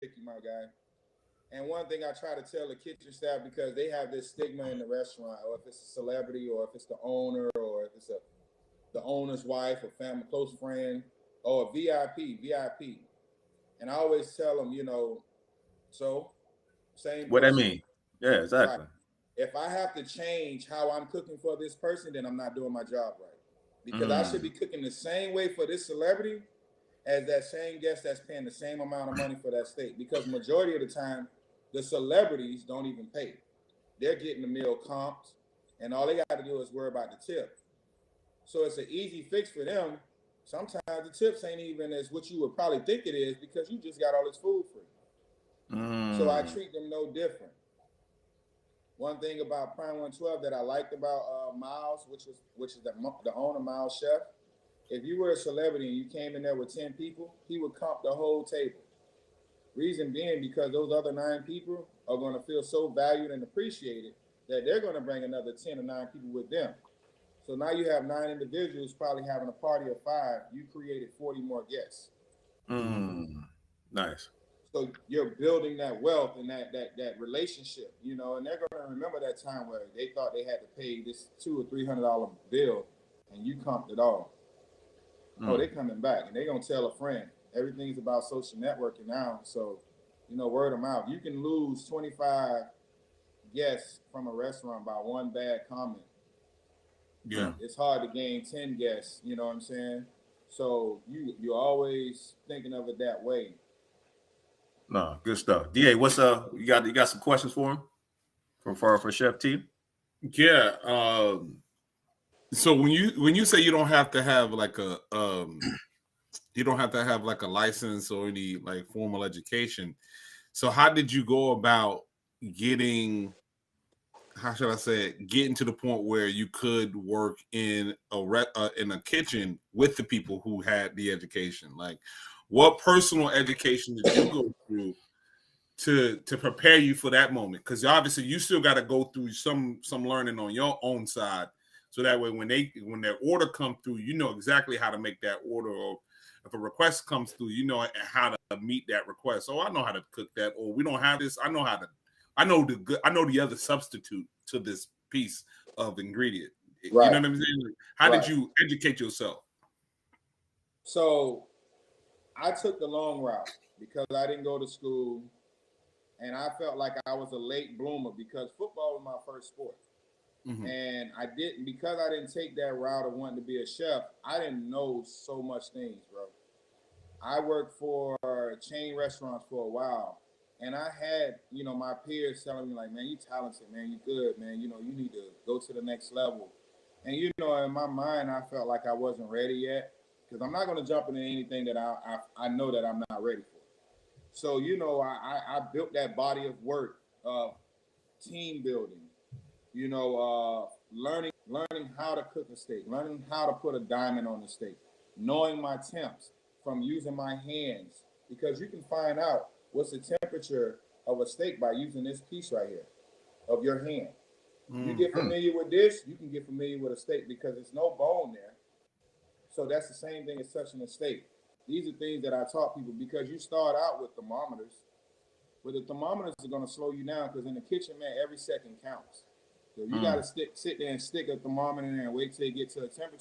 picky, my guy. And one thing I try to tell the kitchen staff, because they have this stigma in the restaurant, or if it's a celebrity, or if it's the owner, or if it's the owner's wife, or family, close friend, or a VIP, VIP. And I always tell them, so same What that person, mean? Yeah, right? exactly. If I have to change how I'm cooking for this person, then I'm not doing my job right. Because I should be Mm, cooking the same way for this celebrity as that same guest that's paying the same amount of money for that steak. Because majority of the time, the celebrities don't even pay. They're getting the meal comped, and all they got to do is worry about the tip. So it's an easy fix for them. Sometimes the tips ain't even as what you would probably think it is because you just got all this food free. So I mm, treat them no different. One thing about Prime 112 that I liked about Miles, which is the owner, Miles Chef. If you were a celebrity and you came in there with 10 people, he would comp the whole table. Reason being because those other 9 people are going to feel so valued and appreciated that they're going to bring another 10 or 9 people with them. So now you have 9 individuals probably having a party of 5. You created 40 more guests. Mm-hmm. mm. Nice. So you're building that wealth and that relationship, and they're going to remember that time where they thought they had to pay this $200 or $300 bill, and you comped it all. Oh, Mm. they coming back, and they gonna tell a friend. Everything's about social networking now, so word of mouth. You can lose 25 guests from a restaurant by one bad comment. Yeah. Mm. It's hard to gain 10 guests. You know what I'm saying? So you're always thinking of it that way. No, good stuff. Da, what's you got some questions for him for Chef T? Yeah. So when you say you don't have to have like a you don't have to have like a license or any like formal education. So how did you go about getting, how should I say it, getting to the point where you could work in in a kitchen with the people who had the education? Like, what personal education did you go through to prepare you for that moment? Because obviously you still got to go through some learning on your own side, so that way when their order comes through, you know exactly how to make that order, or if a request comes through, you know how to meet that request. Oh, I know how to cook that, or we don't have this. I know the other substitute to this piece of ingredient. You know Right, what I'm saying? Like, how did right. you educate yourself? So I took the long route because I didn't go to school, and I felt like I was a late bloomer because football was my first sport. Mm-hmm. And I didn't, because I didn't take that route of wanting to be a chef. I didn't know so much things, bro. I worked for chain restaurants for a while, and I had my peers telling me like, "Man, you talented, man. You good, man. You need to go to the next level." And in my mind, I felt like I wasn't ready yet because I'm not going to jump into anything that I know that I'm not ready for. So I built that body of work of team building, learning how to cook a steak, learning how to put a diamond on the steak, knowing my temps from using my hands, because you can find out what's the temperature of a steak by using this piece right here of your hand. You Mm. get familiar with this, you can get familiar with a steak because there's no bone there. So that's the same thing as touching a steak. These are things that I taught people because you start out with thermometers, but the thermometers are going to slow you down because in the kitchen, man, every second counts. So if you got Mm. to sit there and stick a thermometer in there and wait till it get to a temperature,